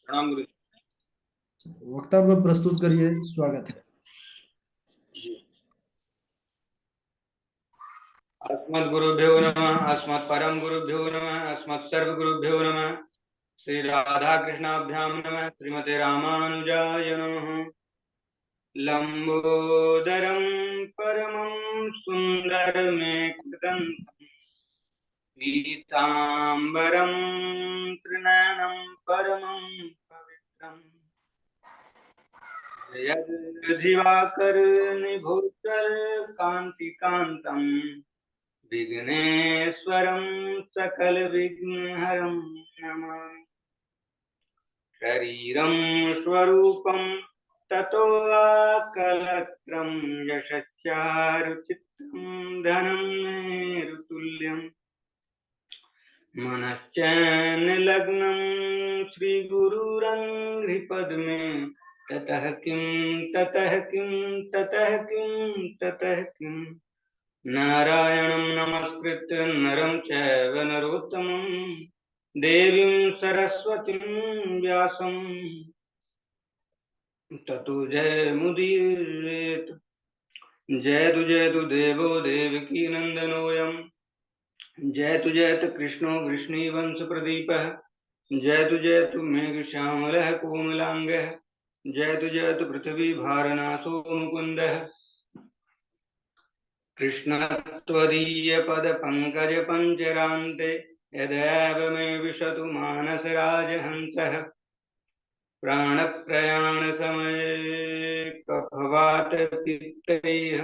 प्रणाम गुरु वक्तव्य प्रस्तुत करिए। स्वागत है। जी। अस्मद् गुरुभ्यो नमः। अस्मत् परम गुरुभ्यो नमः। अस्मत् सर्व गुरुभ्यो नमः। श्री राधा कृष्णाभ्यां नमः। श्रीमते रामानुजाय नमः। लंबोदरं परमं सुंदरमेकदन्तं पीताम्बरं त्रिनयनं परमं पवित्रम् दिवाकर निभूतल कांति कांतम विघ्नेश्वरं सकल विघ्नहरं नमामि। शरीरं स्वरूपं ततो कलत्रं यशस्यारुचित्रं धनं मेरुतुल्यम् मनश्चैर्निलग्नं श्रीगुरुरङ्घ्रिपद्मे ततः किं ततः किं ततः किं ततः किं नारायणं नमस्कृत्य नरं चैव नरोत्तमं देवीं सरस्वतीं व्यासं ततो जयमुदीरयेत्। जयतु देवो देवकी नन्दनोऽयं जयतु कृष्णो वृष्णीवंश प्रदीपः जयतु मेघश्यामलः कोमलांगः जयतु पृथ्वी भारनाशो मुकुन्दः कृष्णत्वदीयपदपङ्कजपञ्जरान्ते यदैव मे विशतु मानसराजहंसः प्राणप्रयाणसमये कफवातपित्तैः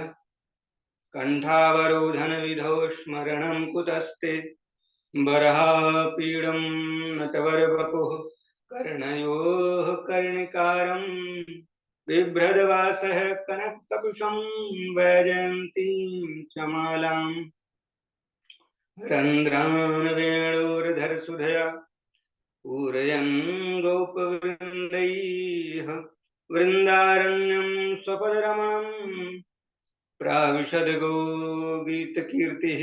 कण्ठावरोधनविधौ स्मरणं कुतस्ते बर्हापीडं नटवरवपुः कर्णयोः कर्णिकारं बिभ्रदवासः कनकपुषं वैजयन्तीं च मालाम् रन्ध्रान् वेणोर्धरसुधया पूरयन् गोपवृन्दैः वृन्दारण्यं स्वपदरमणम् प्राविशद्गो गीतकीर्तिः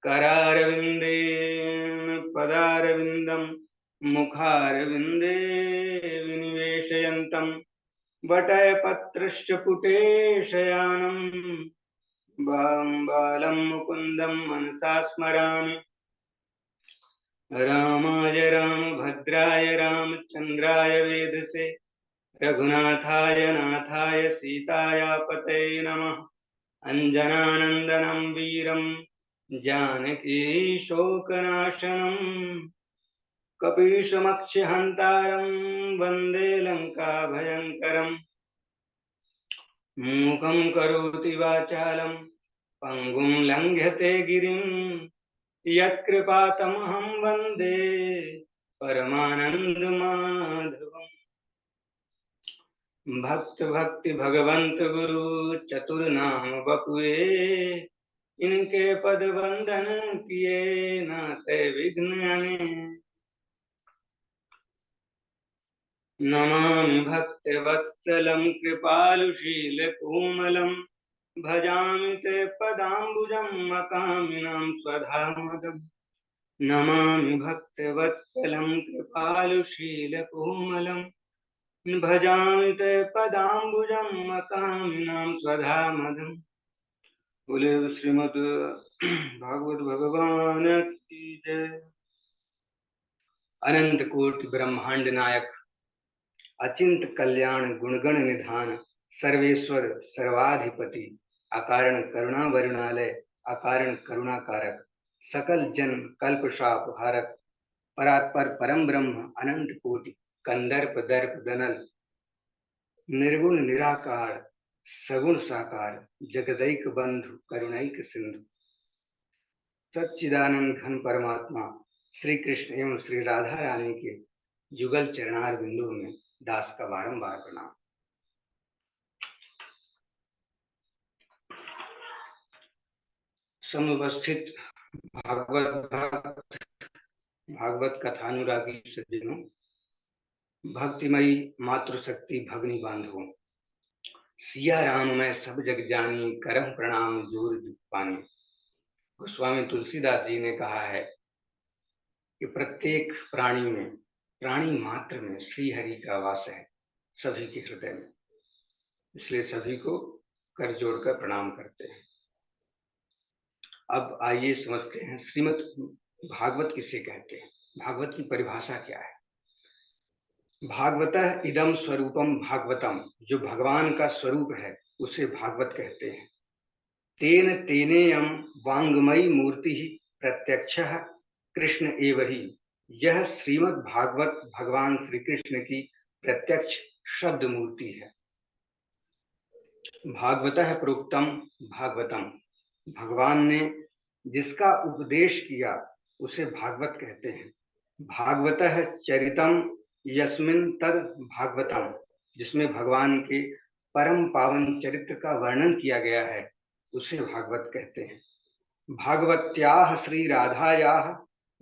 करारविन्देन पदारविन्दं मुखारविन्दे विनिवेशयन्तं वटयपत्रश्च पुटे शयानं बालं मुकुन्दं मनसा स्मरामि। रामाय रामभद्राय रामचन्द्राय वेधसे रघुनाथाय नाथाय सीतायापते नमः। अंजनानंदनं वीरं जानकी शोकनाशनं कपीशमक्षहन्तारं वन्दे लङ्काभयङ्करम् मूकं करोति वाचालं पङ्गुं लङ्घ्यते गिरिं यत्कृपातमहं वन्दे परमानन्दमाधवम्। भक्ति भगवंत गुरु चतुर्नाम बपुए इनके पद वंदन किए नाते विघ्न आने। नमामि भक्तवत्सलं कृपालुशील कोमलं भजामि ते पदाम्बुजं मकामिनां स्वधामदम्। नमामि भक्तवत्सलं कृपालुशील कोमलं भजामि ते पदाम्बुजं मकामिनां स्वधामदम्। बोले श्रीमद् भागवत भगवान की जय। अनंत कोटि ब्रह्मांड नायक अचिंत कल्याण गुणगण निधान सर्वेश्वर सर्वाधिपति अकारण करुणा वरुणालय अकारण करुणाकारक सकल जन कल्प शाप हारक परात्पर परम ब्रह्म अनंत कोटि कंदर्प दर्प दनल निर्गुण निराकार सगुण साकार जगदैक बंधु करुणैक सिंधु सच्चिदानंद घन परमात्मा श्री कृष्ण एवं श्री राधा रानी के युगल चरणार बिंदु में दास का बारंबार प्रणाम। समुपस्थित भागवत कथानुरागी सज्जनों, भक्तिमयी मातृशक्ति भगनी बांधवों, सिया राम मैं सब जग जानी करम प्रणाम जोर दुख पानी। गोस्वामी तुलसीदास जी ने कहा है कि प्रत्येक प्राणी में प्राणी मात्र में श्री हरि का वास है, सभी के हृदय में। इसलिए सभी को कर जोड़कर प्रणाम करते हैं। अब आइए समझते हैं श्रीमद् भागवत किसे कहते हैं, भागवत की परिभाषा क्या है। भागवतः इदम स्वरूपम भागवतम, जो भगवान का स्वरूप है उसे भागवत कहते हैं। तेन तेनेयम वांगमयी मूर्ति प्रत्यक्षः कृष्ण एव ही, यह श्रीमद् भागवत भगवान श्री कृष्ण की प्रत्यक्ष शब्द मूर्ति है। भागवतः प्रोक्तम भागवतम, भगवान ने जिसका उपदेश किया उसे भागवत कहते हैं। भागवतः चरितम यस्मिन् तद भागवतम, जिसमें भगवान के परम पावन चरित्र का वर्णन किया गया है उसे भागवत कहते हैं। भागवत्याः श्री राधायाः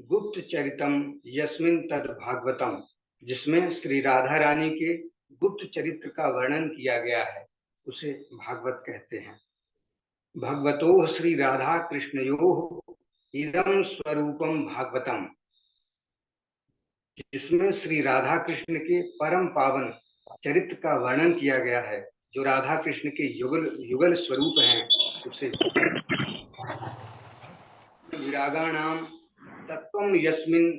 गुप्त चरितम यस्मिन् तद भागवतम, जिसमें श्री राधा रानी के गुप्त चरित्र का वर्णन किया गया है उसे भागवत कहते हैं। भगवतो श्री राधा कृष्णयोः इदं स्वरूपम भागवतम, जिसमें श्री राधा कृष्ण के परम पावन चरित्र का वर्णन किया गया है, जो राधा कृष्ण के युगल युगल स्वरूप हैं उसे विरागाणाम तत्वम यस्मिन्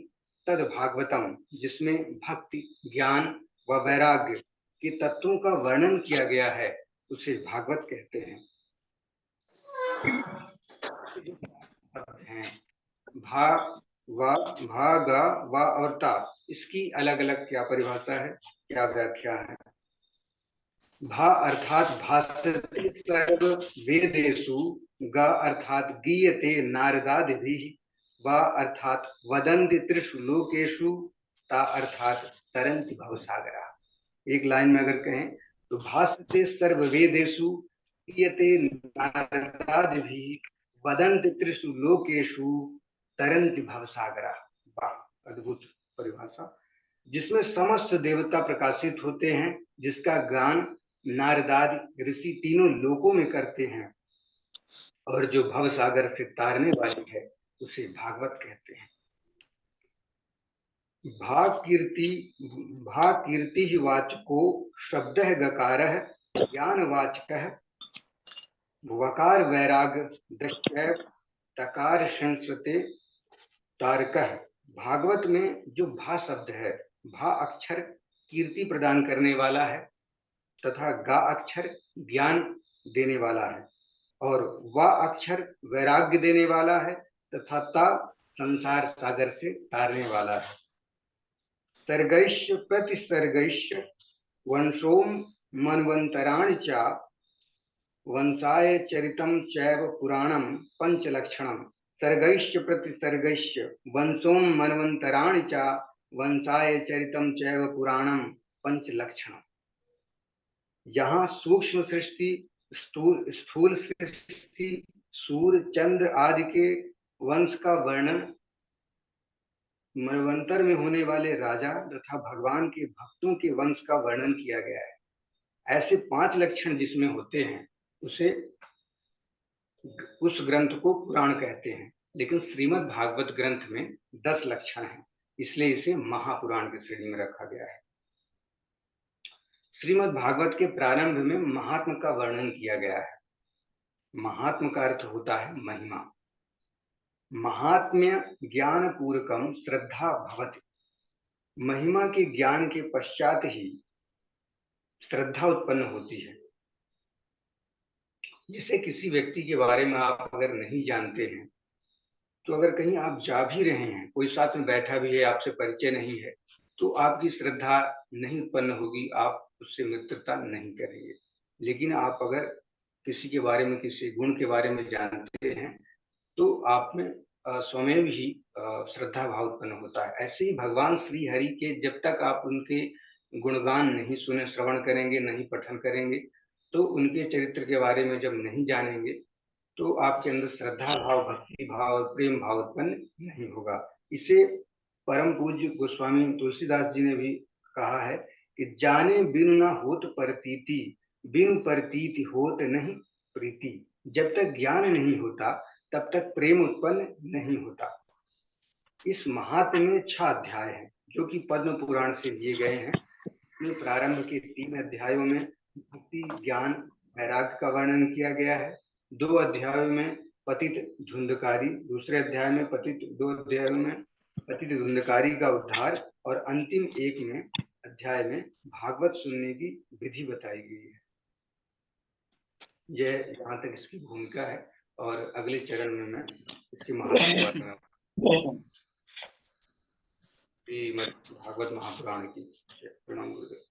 तद भागवतम, जिसमें भक्ति ज्ञान व वैराग्य के तत्वों का वर्णन किया गया है उसे भागवत कहते हैं। भाग व और ता, इसकी अलग अलग क्या परिभाषा है, क्या व्याख्या है। भा अर्थात भासते सर्व वेदेषु, ग अर्थात गीयते नारदादिभिः, व अर्थात वदन्ति त्रिषु लोकेषु, ता अर्थात तरन्ति भवसागरा। एक लाइन में अगर कहें तो भासते सर्व वेदेषु गीयते नारदादिभिः, वदन्ति त्रिषु लोकेषु, तरन्ति भवसागरा। वाह, अद्भुत परिभाषा। जिसमें समस्त देवता प्रकाशित होते हैं, जिसका गान नारदादि ऋषि तीनों लोकों में करते हैं, और जो भव सागर से तारने वाली है उसे भागवत कहते हैं। भाग कीर्ति वाचको शब्द गकारः ज्ञानवाचकः, वकार वैराग दृष्टैव तकार संस्कृते तारकः। भागवत में जो भा शब्द है, भा अक्षर कीर्ति प्रदान करने वाला है तथा गा अक्षर ज्ञान देने वाला है, और वा अक्षर वैराग्य देने वाला है तथा ता संसार सागर से तारने वाला है। सर्गैश्च प्रतिसर्गैश्च वंशोम मनवंतराणि च, वंशाय चरितम चैव पुराणम पंचलक्षणम। सर्गैश्च प्रतिसर्गैश्च वंशोम मनवंतराणि च, वंशाय चरितम चैव पुराणम पंचलक्षणम। यहाँ सूक्ष्म सृष्टि, स्थूल सृष्टि, सूर्य चंद्र आदि के वंश का वर्णन, मनवंतर में होने वाले राजा तथा भगवान के भक्तों के वंश का वर्णन किया गया है। ऐसे 5 लक्षण जिसमें होते हैं उस ग्रंथ को पुराण कहते हैं। लेकिन श्रीमद् भागवत ग्रंथ में 10 लक्षण हैं, इसलिए इसे महापुराण की श्रेणी में रखा गया है। श्रीमद् भागवत के प्रारंभ में महात्म का वर्णन किया गया है। महात्म का अर्थ होता है महिमा। महात्म्य ज्ञान पूर्वकम श्रद्धा भवति, महिमा के ज्ञान के पश्चात ही श्रद्धा उत्पन्न होती है। जैसे किसी व्यक्ति के बारे में आप अगर नहीं जानते हैं, तो अगर कहीं आप जा भी रहे हैं, कोई साथ में बैठा भी है, आपसे परिचय नहीं है, तो आपकी श्रद्धा नहीं उत्पन्न होगी, आप उससे मित्रता नहीं करेंगे। लेकिन आप अगर किसी के बारे में, किसी गुण के बारे में जानते हैं, तो आप में स्वयं ही श्रद्धा भाव उत्पन्न होता है। ऐसे ही भगवान श्री हरि के जब तक आप उनके गुणगान नहीं सुने, श्रवण करेंगे, नहीं पठन करेंगे, तो उनके चरित्र के बारे में जब नहीं जानेंगे, तो आपके अंदर श्रद्धा भाव, भक्ति भाव और प्रेम भाव उत्पन्न नहीं होगा। इसे परम पूज्य गोस्वामी तुलसीदास जी ने भी कहा है कि जाने बिनु न होत प्रतीति, बिनु प्रतीति होत नहीं प्रीति। जब तक ज्ञान नहीं होता तब तक प्रेम उत्पन्न नहीं होता। इस महात्म्य में 6 अध्याय हैं, जो कि पद्म पुराण से लिए गए हैं। इसमें प्रारंभ के 3 अध्यायों में भक्ति, ज्ञान, वैराग्य का वर्णन किया गया है। 2 अध्यायों में पतित धुंधकारी, दूसरे अध्याय में 2 अध्यायों में पतित धुंधकारी का उद्धार, और अंतिम अध्याय में भागवत सुनने की विधि बताई गई है। यह यहाँ तक इसकी भूमिका है, और अगले चरण में मैं इसके महत्व बताऊंगा। श्रीमद् भागवत महापुराण की प्रणाम गुरुदेव।